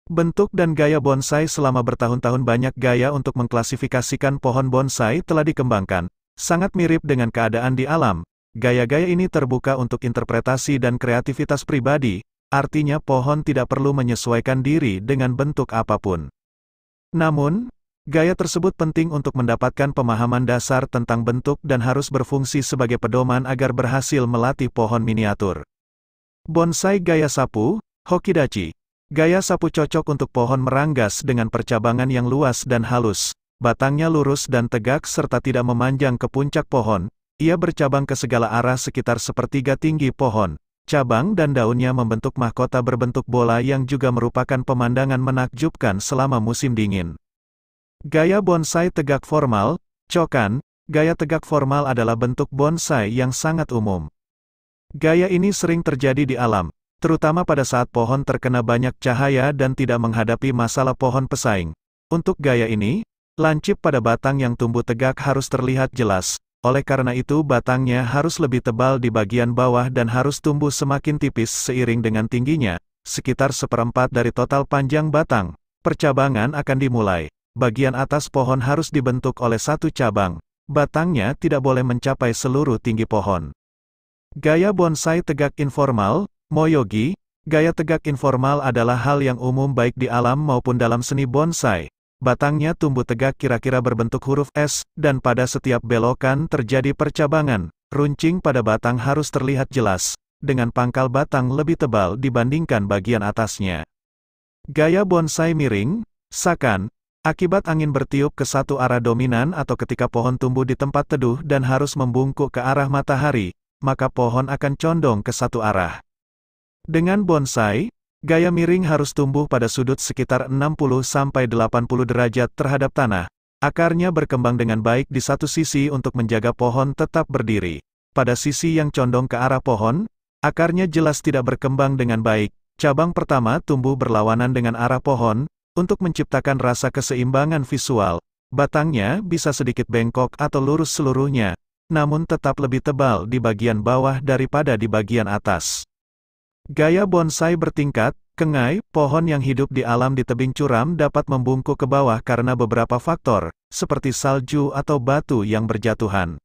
Bentuk dan gaya bonsai. Selama bertahun-tahun banyak gaya untuk mengklasifikasikan pohon bonsai telah dikembangkan, sangat mirip dengan keadaan di alam. Gaya-gaya ini terbuka untuk interpretasi dan kreativitas pribadi, artinya pohon tidak perlu menyesuaikan diri dengan bentuk apapun. Namun, gaya tersebut penting untuk mendapatkan pemahaman dasar tentang bentuk dan harus berfungsi sebagai pedoman agar berhasil melatih pohon miniatur. Bonsai gaya sapu, Hokidachi. Gaya sapu cocok untuk pohon meranggas dengan percabangan yang luas dan halus. Batangnya lurus dan tegak serta tidak memanjang ke puncak pohon. Ia bercabang ke segala arah sekitar sepertiga tinggi pohon. Cabang dan daunnya membentuk mahkota berbentuk bola yang juga merupakan pemandangan menakjubkan selama musim dingin. Gaya bonsai tegak formal, Chokan. Gaya tegak formal adalah bentuk bonsai yang sangat umum. Gaya ini sering terjadi di alam, terutama pada saat pohon terkena banyak cahaya dan tidak menghadapi masalah pohon pesaing. Untuk gaya ini, lancip pada batang yang tumbuh tegak harus terlihat jelas. Oleh karena itu batangnya harus lebih tebal di bagian bawah dan harus tumbuh semakin tipis seiring dengan tingginya, sekitar seperempat dari total panjang batang. Percabangan akan dimulai. Bagian atas pohon harus dibentuk oleh satu cabang. Batangnya tidak boleh mencapai seluruh tinggi pohon. Gaya bonsai tegak informal, Moyogi. Gaya tegak informal adalah hal yang umum baik di alam maupun dalam seni bonsai. Batangnya tumbuh tegak kira-kira berbentuk huruf S, dan pada setiap belokan terjadi percabangan. Runcing pada batang harus terlihat jelas, dengan pangkal batang lebih tebal dibandingkan bagian atasnya. Gaya bonsai miring, Sakan. Akibat angin bertiup ke satu arah dominan atau ketika pohon tumbuh di tempat teduh dan harus membungkuk ke arah matahari, maka pohon akan condong ke satu arah. Dengan bonsai, gaya miring harus tumbuh pada sudut sekitar 60-80 derajat terhadap tanah. Akarnya berkembang dengan baik di satu sisi untuk menjaga pohon tetap berdiri. Pada sisi yang condong ke arah pohon, akarnya jelas tidak berkembang dengan baik. Cabang pertama tumbuh berlawanan dengan arah pohon, untuk menciptakan rasa keseimbangan visual. Batangnya bisa sedikit bengkok atau lurus seluruhnya, namun tetap lebih tebal di bagian bawah daripada di bagian atas. Gaya bonsai bertingkat, Kengai. Pohon yang hidup di alam di tebing curam dapat membungkuk ke bawah karena beberapa faktor, seperti salju atau batu yang berjatuhan.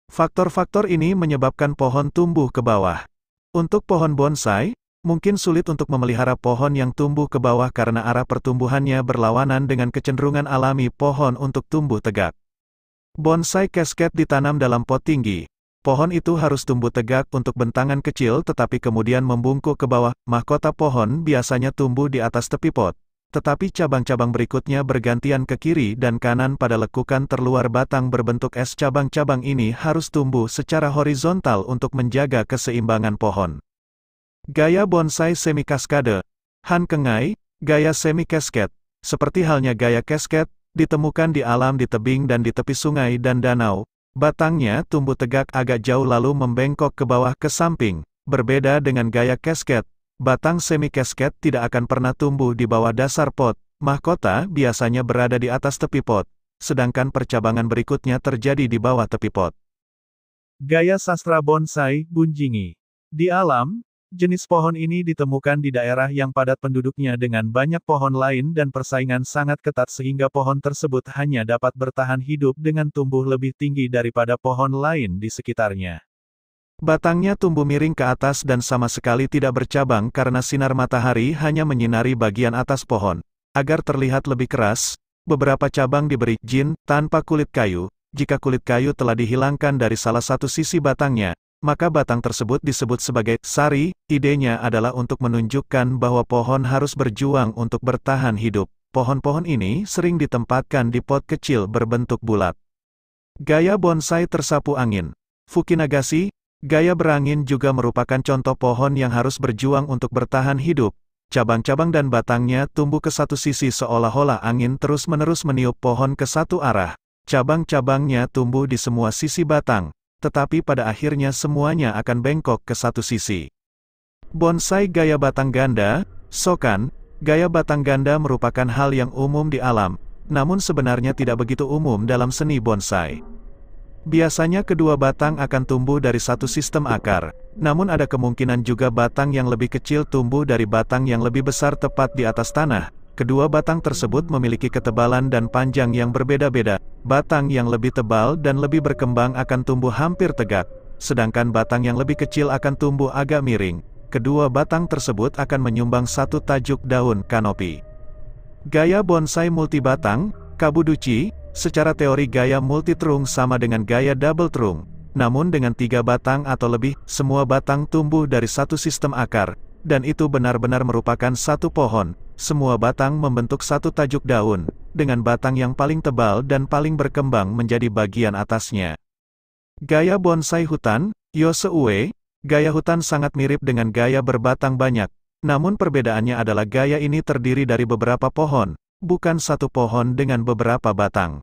Faktor-faktor ini menyebabkan pohon tumbuh ke bawah. Untuk pohon bonsai, mungkin sulit untuk memelihara pohon yang tumbuh ke bawah karena arah pertumbuhannya berlawanan dengan kecenderungan alami pohon untuk tumbuh tegak. Bonsai cascade ditanam dalam pot tinggi. Pohon itu harus tumbuh tegak untuk bentangan kecil tetapi kemudian membungkuk ke bawah. Mahkota pohon biasanya tumbuh di atas tepi pot, tetapi cabang-cabang berikutnya bergantian ke kiri dan kanan pada lekukan terluar batang berbentuk S. Cabang-cabang ini harus tumbuh secara horizontal untuk menjaga keseimbangan pohon. Gaya bonsai semi-kaskade, Han Kengai. Gaya semi-cascade, seperti halnya gaya cascade, ditemukan di alam di tebing dan di tepi sungai dan danau. Batangnya tumbuh tegak agak jauh lalu membengkok ke bawah ke samping. Berbeda dengan gaya cascade, batang semi-cascade tidak akan pernah tumbuh di bawah dasar pot. Mahkota biasanya berada di atas tepi pot, sedangkan percabangan berikutnya terjadi di bawah tepi pot. Gaya sastra bonsai, Bunjingi. Di alam, jenis pohon ini ditemukan di daerah yang padat penduduknya dengan banyak pohon lain dan persaingan sangat ketat sehingga pohon tersebut hanya dapat bertahan hidup dengan tumbuh lebih tinggi daripada pohon lain di sekitarnya. Batangnya tumbuh miring ke atas dan sama sekali tidak bercabang karena sinar matahari hanya menyinari bagian atas pohon. Agar terlihat lebih keras, beberapa cabang diberi jin tanpa kulit kayu. Jika kulit kayu telah dihilangkan dari salah satu sisi batangnya, maka batang tersebut disebut sebagai sari. Idenya adalah untuk menunjukkan bahwa pohon harus berjuang untuk bertahan hidup. Pohon-pohon ini sering ditempatkan di pot kecil berbentuk bulat. Gaya bonsai tersapu angin, Fukinagashi. Gaya berangin juga merupakan contoh pohon yang harus berjuang untuk bertahan hidup. Cabang-cabang dan batangnya tumbuh ke satu sisi seolah-olah angin terus-menerus meniup pohon ke satu arah. Cabang-cabangnya tumbuh di semua sisi batang, tetapi pada akhirnya semuanya akan bengkok ke satu sisi. Bonsai gaya batang ganda, Sokan. Gaya batang ganda merupakan hal yang umum di alam, namun sebenarnya tidak begitu umum dalam seni bonsai. Biasanya kedua batang akan tumbuh dari satu sistem akar, namun ada kemungkinan juga batang yang lebih kecil tumbuh dari batang yang lebih besar tepat di atas tanah. Kedua batang tersebut memiliki ketebalan dan panjang yang berbeda-beda. Batang yang lebih tebal dan lebih berkembang akan tumbuh hampir tegak, sedangkan batang yang lebih kecil akan tumbuh agak miring. Kedua batang tersebut akan menyumbang satu tajuk daun kanopi. Gaya bonsai multibatang, Kabuduchi. Secara teori gaya multitrung sama dengan gaya double trung. Namun dengan 3 batang atau lebih, semua batang tumbuh dari satu sistem akar, dan itu benar-benar merupakan satu pohon. Semua batang membentuk satu tajuk daun, dengan batang yang paling tebal dan paling berkembang menjadi bagian atasnya. Gaya bonsai hutan, Yosue. Gaya hutan sangat mirip dengan gaya berbatang banyak, namun perbedaannya adalah gaya ini terdiri dari beberapa pohon, bukan satu pohon dengan beberapa batang.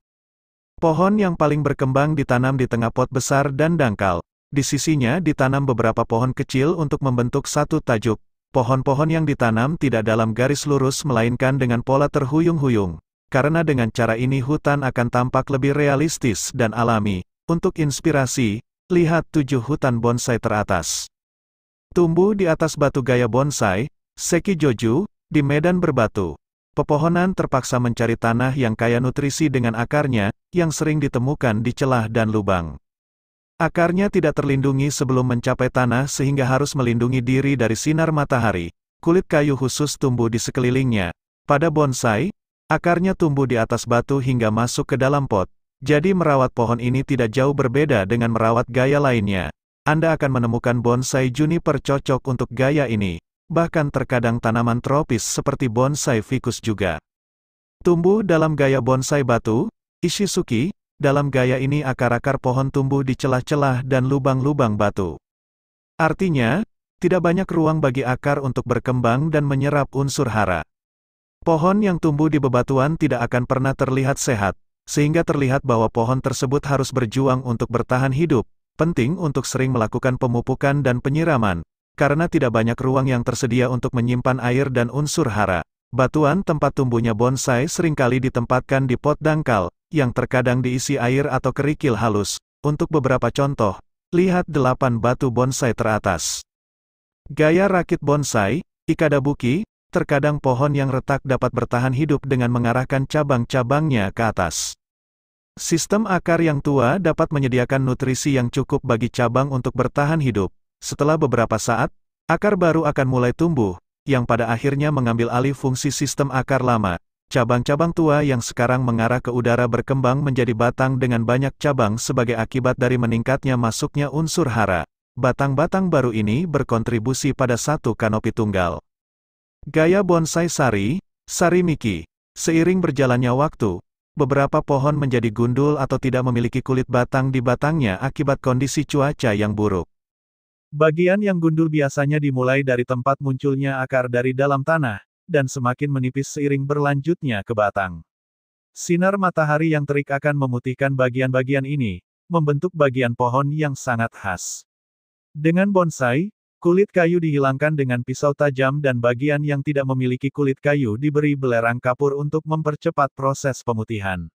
Pohon yang paling berkembang ditanam di tengah pot besar dan dangkal. Di sisinya ditanam beberapa pohon kecil untuk membentuk satu tajuk. Pohon-pohon yang ditanam tidak dalam garis lurus melainkan dengan pola terhuyung-huyung. Karena dengan cara ini hutan akan tampak lebih realistis dan alami. Untuk inspirasi, lihat 7 hutan bonsai teratas. Tumbuh di atas batu gaya bonsai, Sekijoju, di medan berbatu. Pepohonan terpaksa mencari tanah yang kaya nutrisi dengan akarnya, yang sering ditemukan di celah dan lubang. Akarnya tidak terlindungi sebelum mencapai tanah sehingga harus melindungi diri dari sinar matahari. Kulit kayu khusus tumbuh di sekelilingnya. Pada bonsai, akarnya tumbuh di atas batu hingga masuk ke dalam pot. Jadi merawat pohon ini tidak jauh berbeda dengan merawat gaya lainnya. Anda akan menemukan bonsai juniper cocok untuk gaya ini. Bahkan terkadang tanaman tropis seperti bonsai ficus juga tumbuh dalam gaya bonsai batu, Ishizuki. Dalam gaya ini akar-akar pohon tumbuh di celah-celah dan lubang-lubang batu. Artinya, tidak banyak ruang bagi akar untuk berkembang dan menyerap unsur hara. Pohon yang tumbuh di bebatuan tidak akan pernah terlihat sehat, sehingga terlihat bahwa pohon tersebut harus berjuang untuk bertahan hidup. Penting untuk sering melakukan pemupukan dan penyiraman, karena tidak banyak ruang yang tersedia untuk menyimpan air dan unsur hara. Batuan tempat tumbuhnya bonsai seringkali ditempatkan di pot dangkal, yang terkadang diisi air atau kerikil halus. Untuk beberapa contoh, lihat 8 batu bonsai teratas. Gaya rakit bonsai, Ikadabuki. Terkadang pohon yang retak dapat bertahan hidup dengan mengarahkan cabang-cabangnya ke atas. Sistem akar yang tua dapat menyediakan nutrisi yang cukup bagi cabang untuk bertahan hidup. Setelah beberapa saat, akar baru akan mulai tumbuh, yang pada akhirnya mengambil alih fungsi sistem akar lama. Cabang-cabang tua yang sekarang mengarah ke udara berkembang menjadi batang dengan banyak cabang sebagai akibat dari meningkatnya masuknya unsur hara. Batang-batang baru ini berkontribusi pada satu kanopi tunggal. Gaya bonsai sari, Sarimiki. Seiring berjalannya waktu, beberapa pohon menjadi gundul atau tidak memiliki kulit batang di batangnya akibat kondisi cuaca yang buruk. Bagian yang gundul biasanya dimulai dari tempat munculnya akar dari dalam tanah, dan semakin menipis seiring berlanjutnya ke batang. Sinar matahari yang terik akan memutihkan bagian-bagian ini, membentuk bagian pohon yang sangat khas. Dengan bonsai, kulit kayu dihilangkan dengan pisau tajam dan bagian yang tidak memiliki kulit kayu diberi belerang kapur untuk mempercepat proses pemutihan.